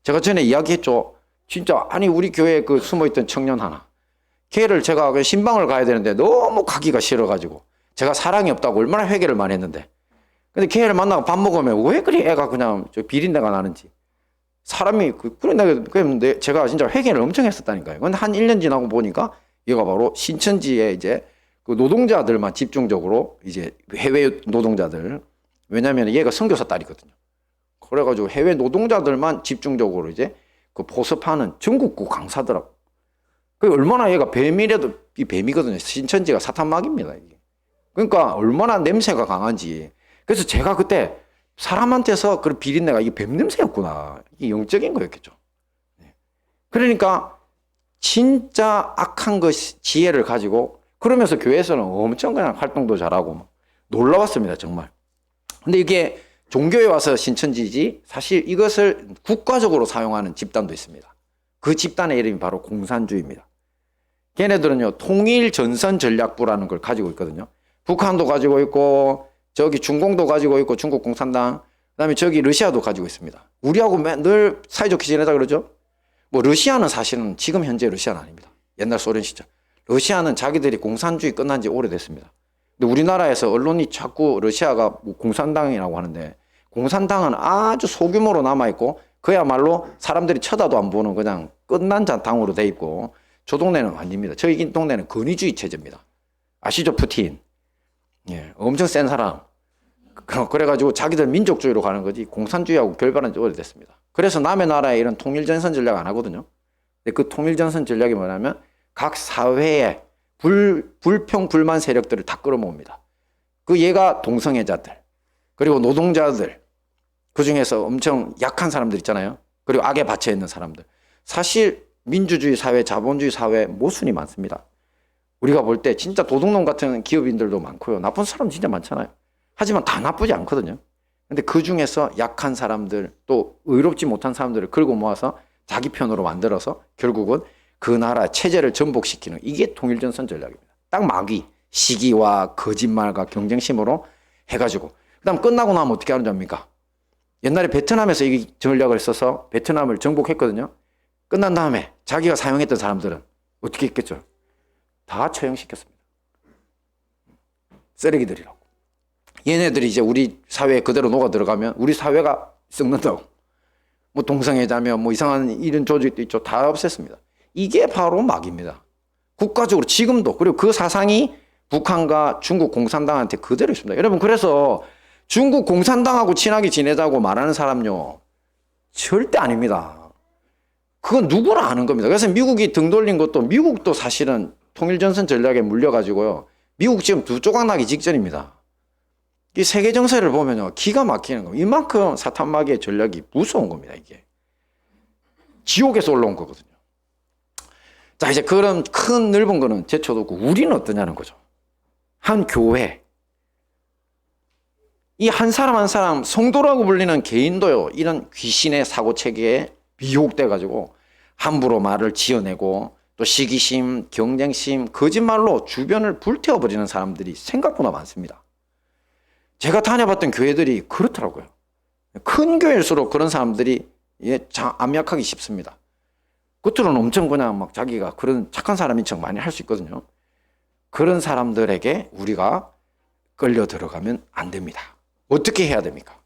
제가 전에 이야기했죠. 진짜 아니 우리 교회에 그 숨어있던 청년 하나, 걔를 제가 그 신방을 가야 되는데 너무 가기가 싫어가지고 제가 사랑이 없다고 얼마나 회개를 많이 했는데, 근데 걔를 만나고 밥 먹으면 왜 그리 애가 그냥 저 비린내가 나는지, 사람이 그랬는데 제가 진짜 회개를 엄청 했었다니까요. 근데 한 1년 지나고 보니까 얘가 바로 신천지에 이제 그 노동자들만 집중적으로 이제 해외 노동자들, 왜냐하면 얘가 선교사 딸이거든요. 그래가지고 해외 노동자들만 집중적으로 이제 그 포섭하는 전국구 강사더라고. 그 얼마나 얘가 뱀이라도 이 뱀이거든요. 신천지가 사탄막입니다. 이게. 그러니까 얼마나 냄새가 강한지. 그래서 제가 그때 사람한테서 그런 비린내가 이게 뱀 냄새였구나. 이게 영적인 거였겠죠. 그러니까 진짜 악한 지혜를 가지고 그러면서 교회에서는 엄청 그냥 활동도 잘하고 놀라웠습니다. 정말. 근데 이게 종교에 와서 신천지지 사실 이것을 국가적으로 사용하는 집단도 있습니다. 그 집단의 이름이 바로 공산주의입니다. 걔네들은요, 통일전선전략부라는 걸 가지고 있거든요. 북한도 가지고 있고 저기 중공도 가지고 있고 중국 공산당, 그다음에 저기 러시아도 가지고 있습니다. 우리하고 늘 사이좋게 지내자 그러죠. 뭐 러시아는 사실은 지금 현재 러시아는 아닙니다. 옛날 소련 시절. 러시아는 자기들이 공산주의 끝난 지 오래됐습니다. 근데 우리나라에서 언론이 자꾸 러시아가 뭐 공산당이라고 하는데, 공산당은 아주 소규모로 남아있고 그야말로 사람들이 쳐다도 안 보는 그냥 끝난 당으로 돼 있고, 저 동네는 아닙니다. 저희 동네는 권위주의 체제입니다. 아시죠? 푸틴. 예, 엄청 센 사람. 그래가지고 자기들 민족주의로 가는 거지 공산주의하고 결별한 지 오래됐습니다. 그래서 남의 나라에 이런 통일전선 전략 안 하거든요. 근데 그 통일전선 전략이 뭐냐면 각 사회에 불평 불만 세력들을 다 끌어모읍니다. 그 얘가 동성애자들, 그리고 노동자들, 그 중에서 엄청 약한 사람들 있잖아요. 그리고 악에 받쳐 있는 사람들. 사실 민주주의 사회, 자본주의 사회 모순이 많습니다. 우리가 볼 때 진짜 도둑놈 같은 기업인들도 많고요. 나쁜 사람 진짜 많잖아요. 하지만 다 나쁘지 않거든요. 근데 그 중에서 약한 사람들, 또 의롭지 못한 사람들을 긁어 모아서 자기 편으로 만들어서 결국은 그 나라 체제를 전복시키는, 이게 통일전선 전략입니다. 딱 마귀, 시기와 거짓말과 경쟁심으로 해가지고, 그 다음 끝나고 나면 어떻게 하는 줄 압니까? 옛날에 베트남에서 이 전략을 써서 베트남을 정복했거든요. 끝난 다음에 자기가 사용했던 사람들은 어떻게 했겠죠? 다 처형시켰습니다. 쓰레기들이라고. 얘네들이 이제 우리 사회에 그대로 녹아 들어가면 우리 사회가 썩는다고. 뭐 동성애자며 뭐 이상한 이런 조직도 있죠. 다 없앴습니다. 이게 바로 마귀입니다. 국가적으로 지금도. 그리고 그 사상이 북한과 중국 공산당한테 그대로 있습니다. 여러분, 그래서 중국 공산당하고 친하게 지내자고 말하는 사람요, 절대 아닙니다. 그건 누구나 아는 겁니다. 그래서 미국이 등 돌린 것도, 미국도 사실은 통일전선 전략에 물려가지고요, 미국 지금 두 조각 나기 직전입니다. 이 세계 정세를 보면요, 기가 막히는 겁니다. 이만큼 사탄마귀의 전략이 무서운 겁니다. 이게 지옥에서 올라온 거거든요. 자, 이제 그런 큰 넓은 거는 제쳐두고 우리는 어떠냐는 거죠. 한 교회, 이 한 사람 한 사람, 성도라고 불리는 개인도요, 이런 귀신의 사고 체계에 미혹돼 가지고 함부로 말을 지어내고, 또 시기심, 경쟁심, 거짓말로 주변을 불태워버리는 사람들이 생각보다 많습니다. 제가 다녀봤던 교회들이 그렇더라고요. 큰 교회일수록 그런 사람들이 암약하기 쉽습니다. 겉으로는 엄청 그냥 막 자기가 그런 착한 사람인 척 많이 할 수 있거든요. 그런 사람들에게 우리가 끌려 들어가면 안 됩니다. 어떻게 해야 됩니까?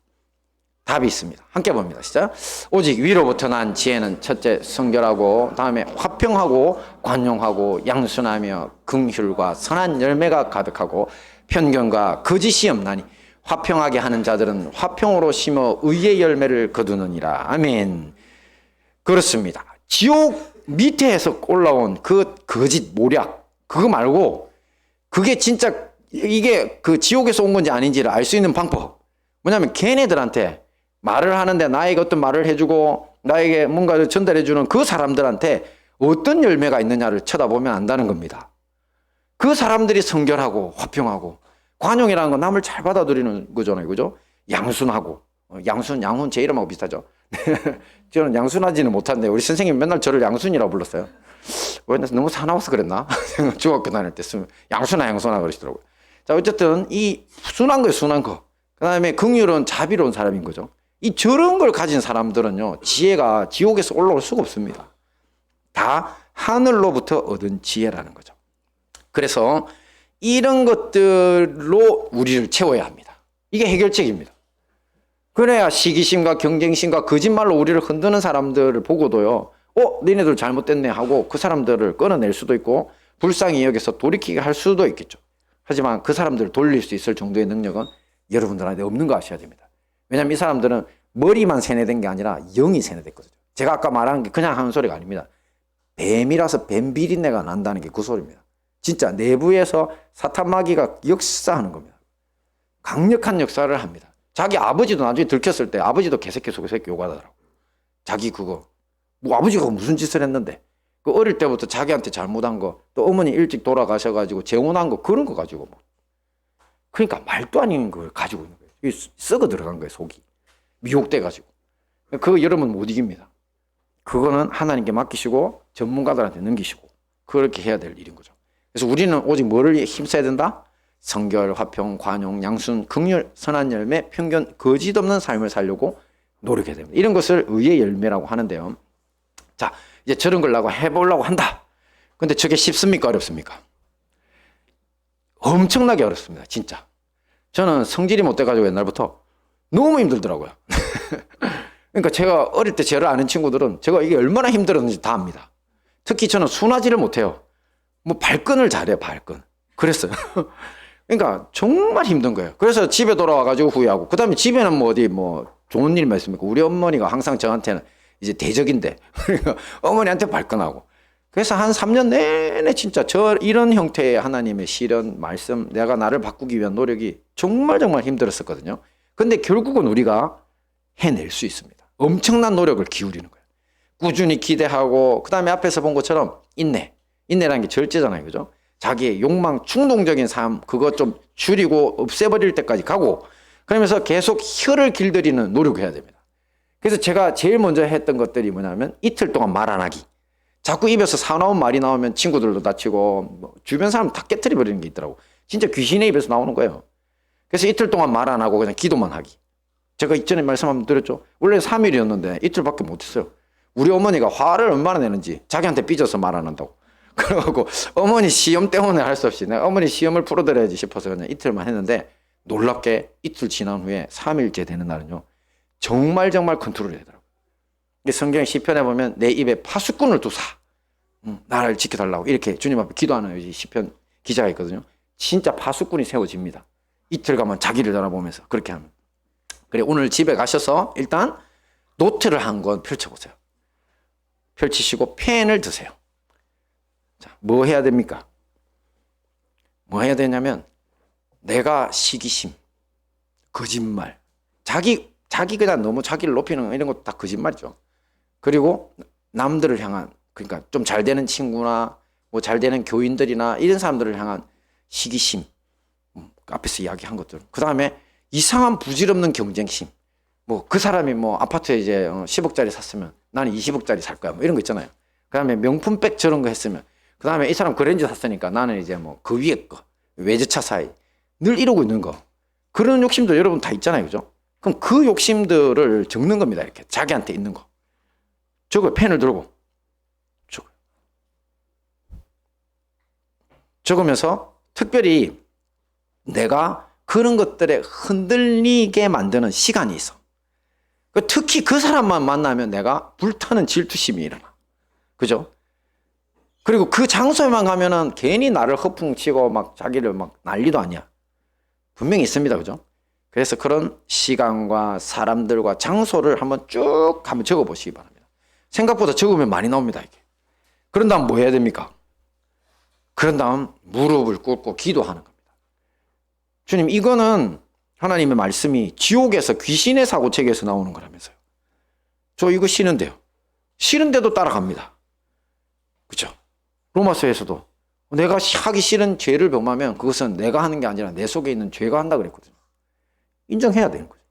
답이 있습니다. 함께 봅니다. 시작. 오직 위로부터 난 지혜는 첫째 성결하고, 다음에 화평하고 관용하고 양순하며 긍휼과 선한 열매가 가득하고 편견과 거짓이 없나니 화평하게 하는 자들은 화평으로 심어 의의 열매를 거두느니라. 아멘. 그렇습니다. 지옥 밑에서 올라온 그 거짓 모략, 그거 말고, 그게 진짜 이게 그 지옥에서 온 건지 아닌지를 알 수 있는 방법, 뭐냐면 걔네들한테 말을 하는데, 나에게 어떤 말을 해주고 나에게 뭔가를 전달해주는 그 사람들한테 어떤 열매가 있느냐를 쳐다보면 안다는 겁니다. 그 사람들이 성결하고 화평하고, 관용이라는 건 남을 잘 받아들이는 거잖아요. 그죠? 양순하고, 양순 제 이름하고 비슷하죠. 저는 양순하지는 못한데 우리 선생님 맨날 저를 양순이라고 불렀어요. 왜 너무 사나워서 그랬나? 중학교 다닐 때 쓰면 양순아 그러시더라고요. 자, 어쨌든 이 순한 거예요, 순한 거. 그 다음에 긍휼은 자비로운 사람인 거죠. 이 저런 걸 가진 사람들은요, 지혜가 지옥에서 올라올 수가 없습니다. 다 하늘로부터 얻은 지혜라는 거죠. 그래서 이런 것들로 우리를 채워야 합니다. 이게 해결책입니다. 그래야 시기심과 경쟁심과 거짓말로 우리를 흔드는 사람들을 보고도요, 너네들 잘못됐네 하고 그 사람들을 끊어낼 수도 있고 불쌍히 여기서 돌이키게 할 수도 있겠죠. 하지만 그 사람들을 돌릴 수 있을 정도의 능력은 여러분들한테 없는 거 아셔야 됩니다. 왜냐하면 이 사람들은 머리만 세뇌된 게 아니라 영이 세뇌됐거든요. 제가 아까 말한 게 그냥 하는 소리가 아닙니다. 뱀이라서 뱀 비린내가 난다는 게 그 소리입니다. 진짜 내부에서 사탄 마귀가 역사하는 겁니다. 강력한 역사를 합니다. 자기 아버지도 나중에 들켰을 때 아버지도 개새끼 속의 새끼 욕하더라고. 자기 그거 뭐 아버지가 무슨 짓을 했는데 그 어릴 때부터 자기한테 잘못한 거, 또 어머니 일찍 돌아가셔가지고 재혼한 거, 그런 거 가지고 뭐. 그러니까 말도 아닌 걸 가지고 있는 거예요. 썩어 들어간 거예요, 속이. 미혹돼가지고. 그거 여러분 못 이깁니다. 그거는 하나님께 맡기시고 전문가들한테 넘기시고 그렇게 해야 될 일인 거죠. 그래서 우리는 오직 뭐를 힘써야 된다? 성결, 화평, 관용, 양순, 긍휼, 선한 열매, 편견, 거짓 없는 삶을 살려고 노력해야 됩니다. 이런 것을 의의 열매라고 하는데요. 자, 이제 저런 걸 해보려고 한다. 근데 저게 쉽습니까? 어렵습니까? 엄청나게 어렵습니다. 진짜. 저는 성질이 못 돼가지고 옛날부터 너무 힘들더라고요. 그러니까 제가 어릴 때 저를 아는 친구들은 제가 이게 얼마나 힘들었는지 다 압니다. 특히 저는 순하지를 못해요. 뭐 발끈을 잘해요, 발끈. 그랬어요. 그러니까 정말 힘든 거예요. 그래서 집에 돌아와가지고 후회하고, 그 다음에 집에는 뭐 어디 뭐 좋은 일만 있습니까? 우리 어머니가 항상 저한테는 이제 대적인데, 그러니까 어머니한테 발끈하고. 그래서 한 3년 내내 진짜 이런 형태의 하나님의 시련, 말씀, 내가 나를 바꾸기 위한 노력이 정말 힘들었었거든요. 근데 결국은 우리가 해낼 수 있습니다. 엄청난 노력을 기울이는 거예요. 꾸준히 기대하고, 그 다음에 앞에서 본 것처럼 인내라는 게 절제잖아요. 그죠? 자기의 욕망, 충동적인 삶, 그거 좀 줄이고 없애버릴 때까지 가고, 그러면서 계속 혀를 길들이는 노력을 해야 됩니다. 그래서 제가 제일 먼저 했던 것들이 뭐냐면 이틀 동안 말 안 하기. 자꾸 입에서 사나운 말이 나오면 친구들도 다치고 뭐 주변 사람 다 깨트려 버리는 게 있더라고. 진짜 귀신의 입에서 나오는 거예요. 그래서 이틀 동안 말 안 하고 그냥 기도만 하기. 제가 이전에 말씀 한번 드렸죠. 원래 3일이었는데 이틀밖에 못했어요. 우리 어머니가 화를 얼마나 내는지, 자기한테 삐져서 말 안 한다고. 그래갖고 어머니 시험 때문에 할 수 없이 내가 어머니 시험을 풀어드려야지 싶어서 그냥 이틀만 했는데, 놀랍게 이틀 지난 후에 3일째 되는 날은요, 정말 컨트롤이 되더라고요. 성경 시편에 보면 내 입에 파수꾼을 두사 나를 지켜달라고 이렇게 주님 앞에 기도하는 시편 기자가 있거든요. 진짜 파수꾼이 세워집니다. 이틀 가면 자기를 돌아보면서 그렇게 하면. 그래, 오늘 집에 가셔서 일단 노트를 한 권 펼쳐보세요. 펼치시고 펜을 드세요. 자, 뭐 해야 됩니까? 뭐 해야 되냐면, 내가 시기심, 거짓말, 자기 그냥 너무 자기를 높이는 이런 것도 다 거짓말이죠. 그리고 남들을 향한, 그러니까 좀 잘 되는 친구나 뭐 잘 되는 교인들이나 이런 사람들을 향한 시기심, 앞에서 이야기한 것들. 그 다음에 이상한 부질없는 경쟁심. 뭐 그 사람이 뭐 아파트에 이제 10억짜리 샀으면 나는 20억짜리 살 거야. 뭐 이런 거 있잖아요. 그 다음에 명품백 저런 거 했으면, 그 다음에 이 사람 그랜저 샀으니까 나는 이제 뭐 그 위에 거, 외제차 사이. 늘 이러고 있는 거. 그런 욕심도 여러분 다 있잖아요. 그죠? 그럼 그 욕심들을 적는 겁니다. 이렇게 자기한테 있는 거. 적어요. 펜을 들고. 적으면서 특별히 내가 그런 것들에 흔들리게 만드는 시간이 있어. 특히 그 사람만 만나면 내가 불타는 질투심이 일어나. 그죠? 그리고 그 장소에만 가면은 괜히 나를 허풍치고 막 자기를 막 난리도 아니야. 분명히 있습니다. 그죠? 그래서 그런 시간과 사람들과 장소를 한번 쭉 한번 적어 보시기 바랍니다. 생각보다 적으면 많이 나옵니다. 이게. 그런 다음 뭐 해야 됩니까? 그런 다음 무릎을 꿇고 기도하는 겁니다. 주님, 이거는 하나님의 말씀이 지옥에서 귀신의 사고책에서 나오는 거라면서요. 저 이거 싫은데요. 싫은데도 따라갑니다. 그렇죠? 로마서에서도 내가 하기 싫은 죄를 범하면 그것은 내가 하는 게 아니라 내 속에 있는 죄가 한다 그랬거든요. 인정해야 되는 거죠.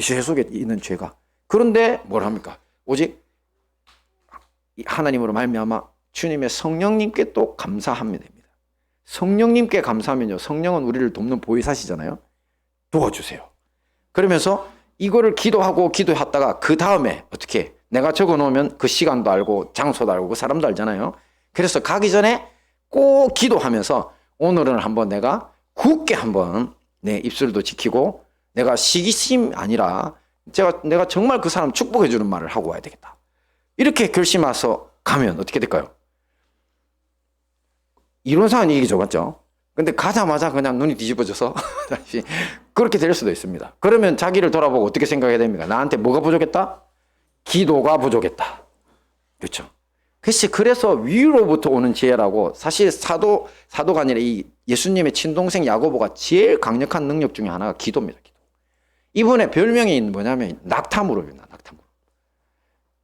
제 속에 있는 죄가. 그런데 뭘 합니까? 오직 하나님으로 말미암아 주님의 성령님께 또 감사하면 됩니다. 성령님께 감사하면요, 성령은 우리를 돕는 보혜사시잖아요. 도와주세요. 그러면서 이거를 기도하다가 그 다음에 어떻게 내가 적어놓으면 그 시간도 알고 장소도 알고 그 사람도 알잖아요. 그래서 가기 전에 꼭 기도하면서 오늘은 한번 내가 굳게 한번 내 입술도 지키고 내가 시기심이 아니라 내가 정말 그 사람 축복해 주는 말을 하고 와야 되겠다. 이렇게 결심해서 가면 어떻게 될까요? 이론상은 이기죠, 맞죠? 근데 가자마자 그냥 눈이 뒤집어져서 다시 그렇게 될 수도 있습니다. 그러면 자기를 돌아보고 어떻게 생각해야 됩니까? 나한테 뭐가 부족했다? 기도가 부족했다. 그렇죠? 그래서 위로부터 오는 지혜라고, 사실 사도가 아니라 이 예수님의 친동생 야고보가 제일 강력한 능력 중에 하나가 기도입니다. 기도. 이분의 별명이 뭐냐면 낙타무릎입니다. 낙타무릎.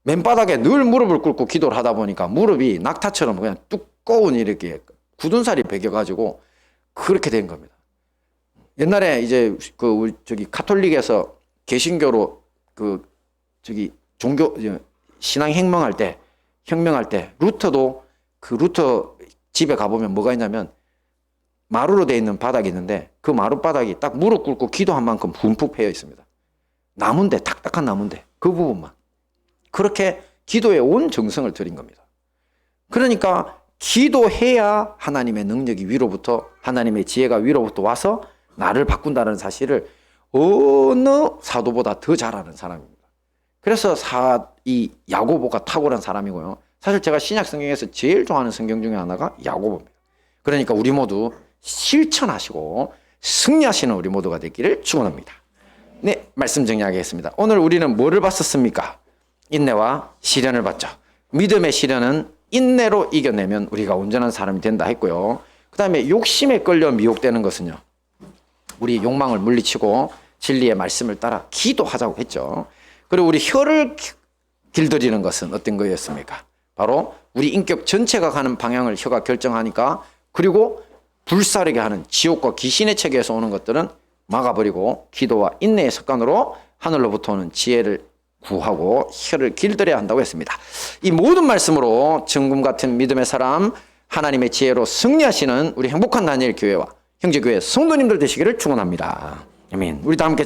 맨바닥에 늘 무릎을 꿇고 기도를 하다 보니까 무릎이 낙타처럼 그냥 두꺼운 이렇게 굳은 살이 배겨가지고 그렇게 된 겁니다. 옛날에 이제 가톨릭에서 개신교로 종교 신앙 혁명할 때 루터도 그 루터 집에 가보면 뭐가 있냐면 마루로 되어 있는 바닥이 있는데 그 마루 바닥이 딱 무릎 꿇고 기도한 만큼 붐푹 패여 있습니다. 나무인데, 딱딱한 나무인데 그 부분만. 그렇게 기도에 온 정성을 들인 겁니다. 그러니까 기도해야 하나님의 능력이 위로부터, 하나님의 지혜가 위로부터 와서 나를 바꾼다는 사실을 어느 사도보다 더 잘 아는 사람입니다. 그래서 이 야고보가 탁월한 사람이고요. 사실 제가 신약 성경에서 제일 좋아하는 성경 중에 하나가 야고보입니다. 그러니까 우리 모두 실천하시고 승리하시는 우리 모두가 되기를 축원합니다. 네, 말씀 정리하겠습니다. 오늘 우리는 뭐를 봤었습니까? 인내와 시련을 봤죠. 믿음의 시련은 인내로 이겨내면 우리가 온전한 사람이 된다 했고요. 그 다음에 욕심에 끌려 미혹되는 것은요, 우리 욕망을 물리치고 진리의 말씀을 따라 기도하자고 했죠. 그리고 우리 혀를 길들이는 것은 어떤 거였습니까? 바로 우리 인격 전체가 가는 방향을 혀가 결정하니까, 그리고 불사르게 하는 지옥과 귀신의 체계에서 오는 것들은 막아버리고 기도와 인내의 습관으로 하늘로부터 오는 지혜를 구하고 혀를 길들여야 한다고 했습니다. 이 모든 말씀으로 정금 같은 믿음의 사람, 하나님의 지혜로 승리하시는 우리 행복한 다니엘 교회와 형제교회 성도님들 되시기를 축원합니다. 아멘. 우리 다 함께